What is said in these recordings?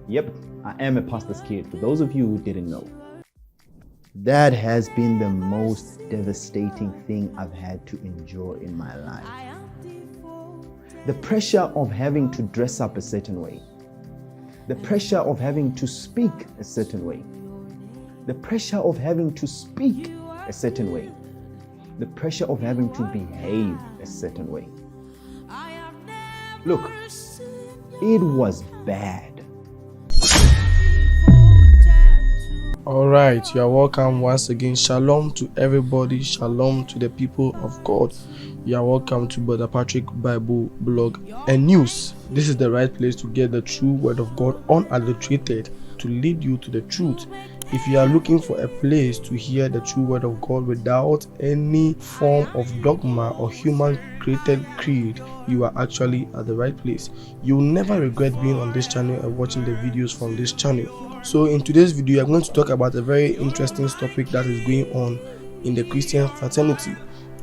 Yep, I am a pastor's kid, for those of you who didn't know. That has been the most devastating thing I've had to endure in my life. The pressure of having to dress up a certain way. The pressure of having to speak a certain way. The pressure of having to speak a certain way. The pressure of having to behave a certain way. Look, it was bad. Alright, you are welcome once again. Shalom to everybody. Shalom to the people of God. You are welcome to Brother Patrick Bible Blog and News. This is the right place to get the true word of God unadulterated, to lead you to the truth. If you are looking for a place to hear the true word of God without any form of dogma or human created creed, you are actually at the right place. You will never regret being on this channel and watching the videos from this channel. So in today's video, I'm going to talk about a very interesting topic that is going on in the Christian fraternity.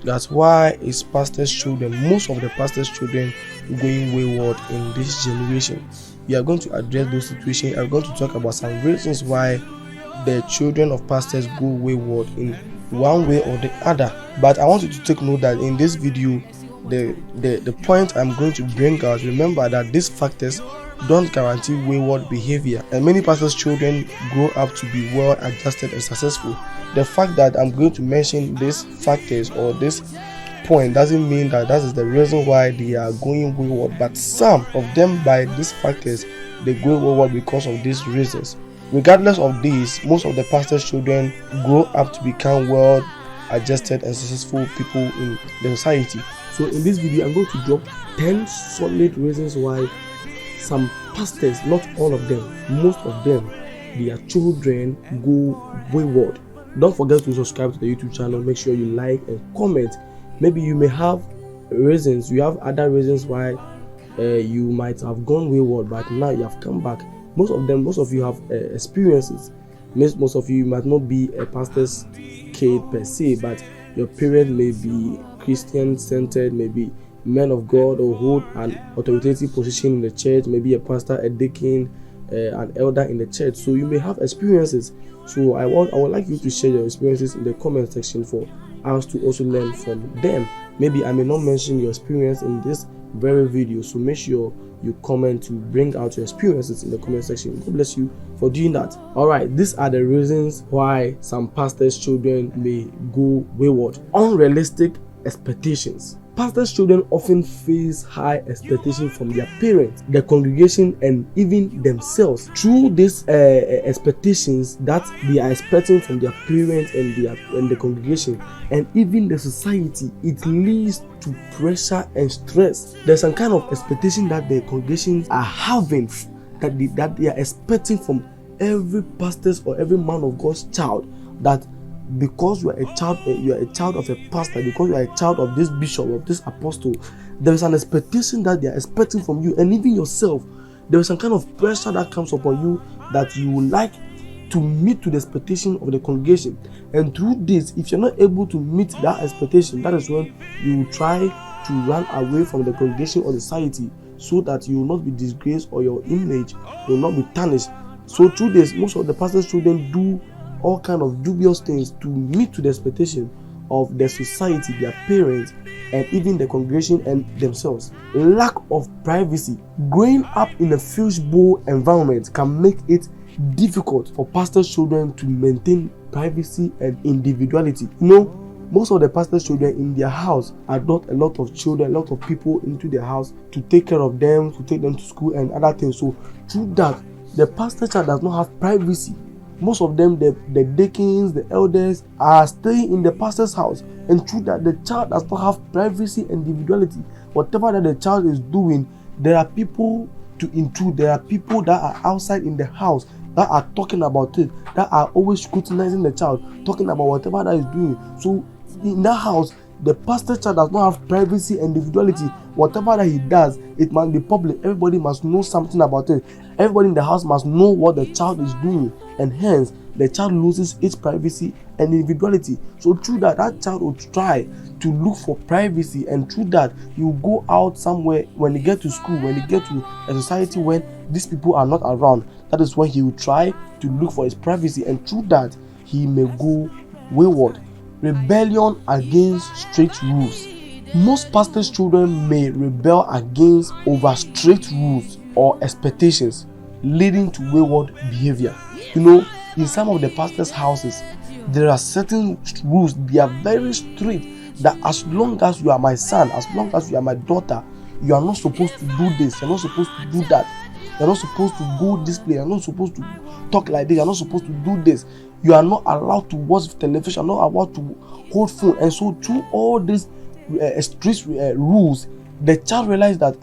That's why it's pastors' children, most of the pastors' children going wayward in this generation. We are going to address those situations. I'm going to talk about some reasons why the children of pastors go wayward in one way or the other. But I want you to take note that in this video, the point I'm going to bring out, remember that these factors don't guarantee wayward behavior, and many pastors' children grow up to be well adjusted and successful. The fact that I'm going to mention these factors or this point doesn't mean that is the reason why they are going wayward, but some of them, by these factors, they go wayward because of these reasons. Regardless of this, most of the pastors' children grow up to become well adjusted and successful people in the society. So in this video, I'm going to drop 10 solid reasons why some pastors, not all of them, most of them, their children go wayward. Don't forget to subscribe to the YouTube channel. Make sure you like and comment. Maybe you may have reasons, you have other reasons why you might have gone wayward, but now you have come back. Most of you have experiences. Most of you might not be a pastor's kid per se, but your parents may be Christian-centered, maybe men of God, or hold an authoritative position in the church, maybe a pastor, a deacon, an elder in the church. So you may have experiences. So I would like you to share your experiences in the comment section for us to also learn from them. Maybe I may not mention your experience in this very video, so make sure you comment to bring out your experiences in the comment section. God bless you for doing that. Alright, these are the reasons why some pastors' children may go wayward. Unrealistic expectations. Pastors' children often face high expectations from their parents, the congregation, and even themselves. Through these expectations that they are expecting from their parents and the congregation, and even the society, it leads to pressure and stress. There's some kind of expectation that the congregations are having, that they are expecting from every pastor's or every man of God's child, that because you are a child of a pastor, because you are a child of this bishop, of this apostle, there is an expectation that they are expecting from you, and even yourself, there is some kind of pressure that comes upon you that you would like to meet to the expectation of the congregation. And through this, if you're not able to meet that expectation, that is when you will try to run away from the congregation or the society, so that you will not be disgraced or your image will not be tarnished. So through this, most of the pastors' children do all kind of dubious things to meet to the expectation of the society, their parents, and even the congregation and themselves. Lack of privacy. Growing up in a fishbowl environment can make it difficult for pastors' children to maintain privacy and individuality. Most of the pastors' children in their house adopt a lot of children, a lot of people into their house to take care of them, to take them to school and other things. So through that, the pastor child does not have privacy. Most of them, the deacons, the elders, are staying in the pastor's house, and through that, the child does not have privacy and individuality. Whatever that the child is doing, there are people to intrude. There are people that are outside in the house that are talking about it, that are always scrutinizing the child, talking about whatever that is doing. So in that house, the pastor child does not have privacy and individuality. Whatever that he does, it must be public. Everybody must know something about it. Everybody in the house must know what the child is doing, and hence the child loses its privacy and individuality. So through that child will try to look for privacy, and through that he will go out somewhere. When he get to school, when he get to a society when these people are not around, that is when he will try to look for his privacy, and through that he may go wayward. Rebellion against strict rules. Most pastors' children may rebel against over strict rules or expectations, leading to wayward behavior. In some of the pastors' houses, there are certain rules. They are very strict, that as long as you are my son, as long as you are my daughter, you are not supposed to do this, you're not supposed to do that, you're not supposed to go this place, you're not supposed to talk like this, you're not supposed to do this, you are not allowed to watch television, you're not allowed to hold phone. And so through all these strict rules, the child realized that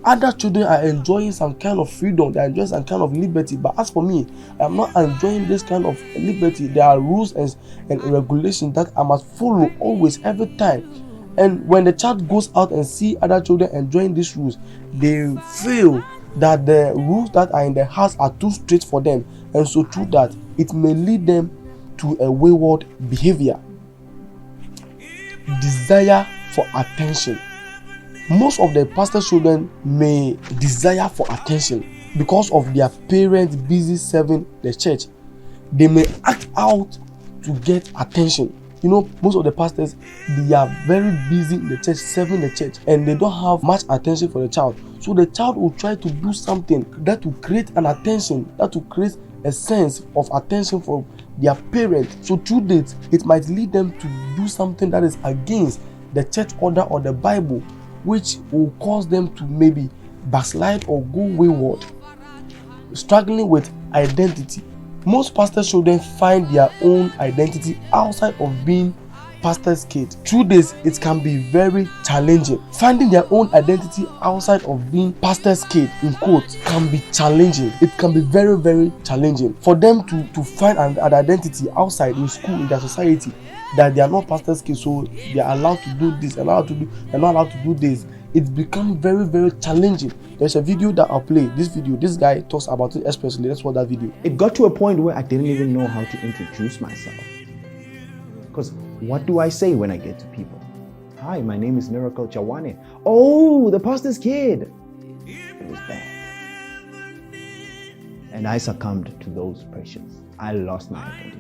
other children are enjoying some kind of freedom, they are enjoying some kind of liberty, but as for me, I am not enjoying this kind of liberty. There are rules and regulations that I must follow always, every time. And when the child goes out and see other children enjoying these rules, they feel that the rules that are in the house are too strict for them, and so through that it may lead them to a wayward behavior. Desire for attention. Most of the pastor's children may desire for attention because of their parents busy serving the church. They may act out to get attention. Most of the pastors, they are very busy in the church, serving the church, and they don't have much attention for the child. So the child will try to do something that will create an attention, that will create a sense of attention for their parents. So through this, it might lead them to do something that is against the church order or the Bible, which will cause them to maybe backslide or go wayward. Struggling with identity. Most pastors' children find their own identity outside of being pastor's kid. Through this, it can be very challenging. Finding their own identity outside of being pastor's kid, in quotes, can be challenging. It can be very, very challenging for them to find an identity outside, in school, in their society, that they are not pastor's kids, so they are allowed to do this, they're not allowed to do this. It's become very, very challenging. There's a video that I'll play. This guy talks about it especially. Let's watch that video. It got to a point where I didn't even know how to introduce myself. Because what do I say when I get to people? Hi, my name is Miracle Chawane. Oh, the pastor's kid. It was bad. And I succumbed to those pressures. I lost my identity.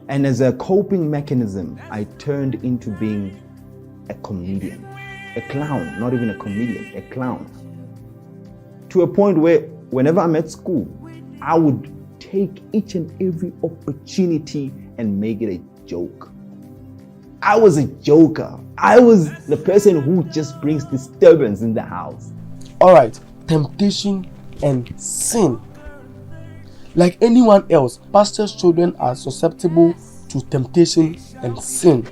And as a coping mechanism, I turned into being a comedian. A clown, not even a comedian, a clown. To a point where whenever I'm at school, I would take each and every opportunity and make it a joke. I was a joker. I was the person who just brings disturbance in the house. All right, temptation and sin. Like anyone else, pastors' children are susceptible to temptation and sin.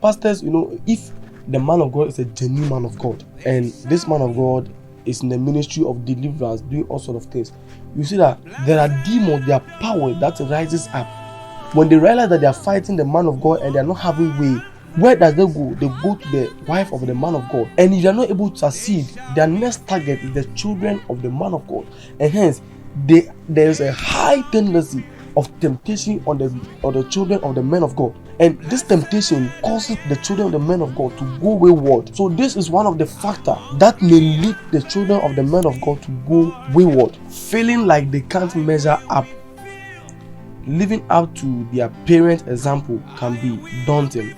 Pastors, if the man of God is a genuine man of God, and this man of God is in the ministry of deliverance, doing all sorts of things, you see that there are demons, there are power that rises up. When they realize that they are fighting the man of God and they are not having way, where does they go? They go to the wife of the man of God. And if they are not able to succeed, their next target is the children of the man of God. And hence, there is a high tendency of temptation on the children of the men of God. And this temptation causes the children of the men of God to go wayward. So this is one of the factors that may lead the children of the men of God to go wayward, feeling like they can't measure up. Living up to their parents' example can be daunting.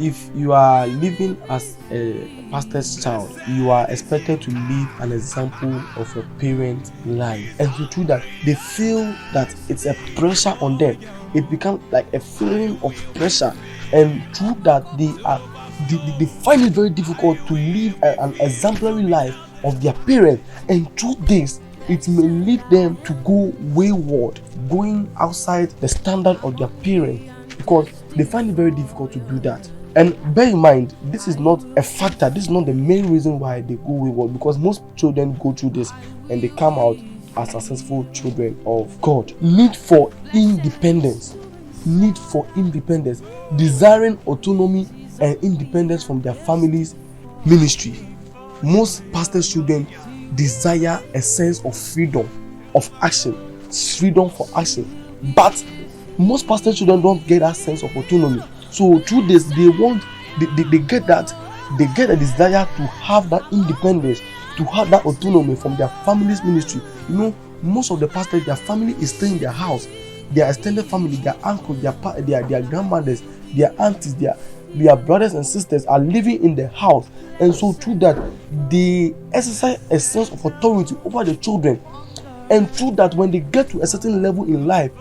If you are living as a pastor's child, you are expected to live an example of your parents' life. And through that, they feel that it's a pressure on them. It becomes like a feeling of pressure. And through that, they find it very difficult to live an exemplary life of their parents. And through this, it may lead them to go wayward, going outside the standard of their parents, because they find it very difficult to do that. And bear in mind, this is not a factor, this is not the main reason why they go wayward, because most children go through this and they come out as successful children of God. Need for independence, desiring autonomy and independence from their family's ministry. Most pastors' children desire a sense of freedom of action, freedom for action. But most pastor children don't get that sense of autonomy. So through this, they get a desire to have that independence, to have that autonomy from their family's ministry. You know, most of the pastors, their family is staying in their house. Their extended family, their uncles, their grandmothers, their aunties, their brothers and sisters are living in the house. And so through that, they exercise a sense of authority over the children. And through that, when they get to a certain level in life,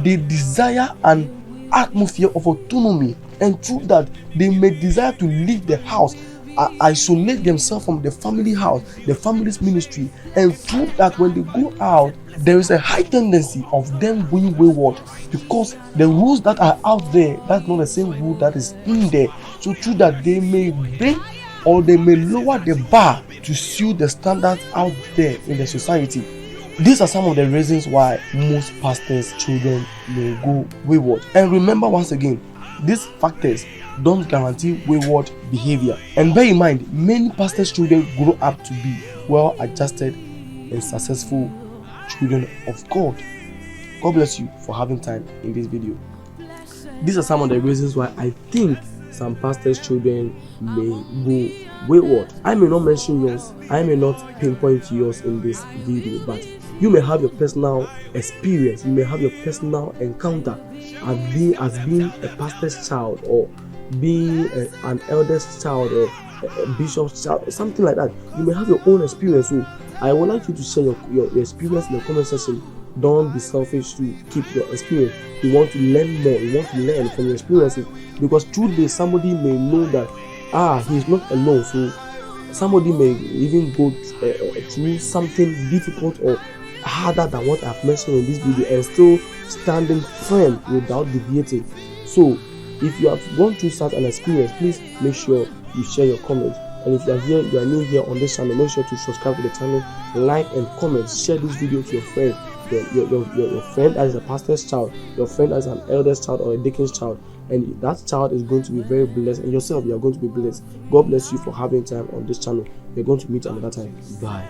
they desire an atmosphere of autonomy. And through that, they may desire to leave the house, isolate themselves from the family house, the family's ministry. And through that, when they go out, there is a high tendency of them going wayward, because the rules that are out there, that's not the same rule that is in there. So through that, they may break or they may lower the bar to suit the standards out there in the society. These are some of the reasons why most pastors' children may go wayward. And remember, once again, these factors don't guarantee wayward behavior. And bear in mind, many pastors' children grow up to be well-adjusted and successful children of God. God bless you for having time in this video. These are some of the reasons why I think some pastors' children may go wayward. I may not mention yours, I may not pinpoint yours in this video, but you may have your personal experience, you may have your personal encounter as being a pastor's child, or being an elder's child, or a bishop's child, or something like that. You may have your own experience. So I would like you to share your experience in the comment section. Don't be selfish to keep your experience. You want to learn more, you want to learn from your experiences, because through this somebody may know that he's not alone. So somebody may even go through something difficult or harder than what I've mentioned in this video and still standing firm without deviating. So if you have gone through such an experience, please make sure you share your comments. And if you are new here on this channel, make sure to subscribe to the channel, like and comment, share this video to your friend, your friend as a pastor's child, your friend as an elder's child or a deacon's child, and that child is going to be very blessed, and yourself, you are going to be blessed. God bless you for having time on this channel. We're going to meet another time. Bye.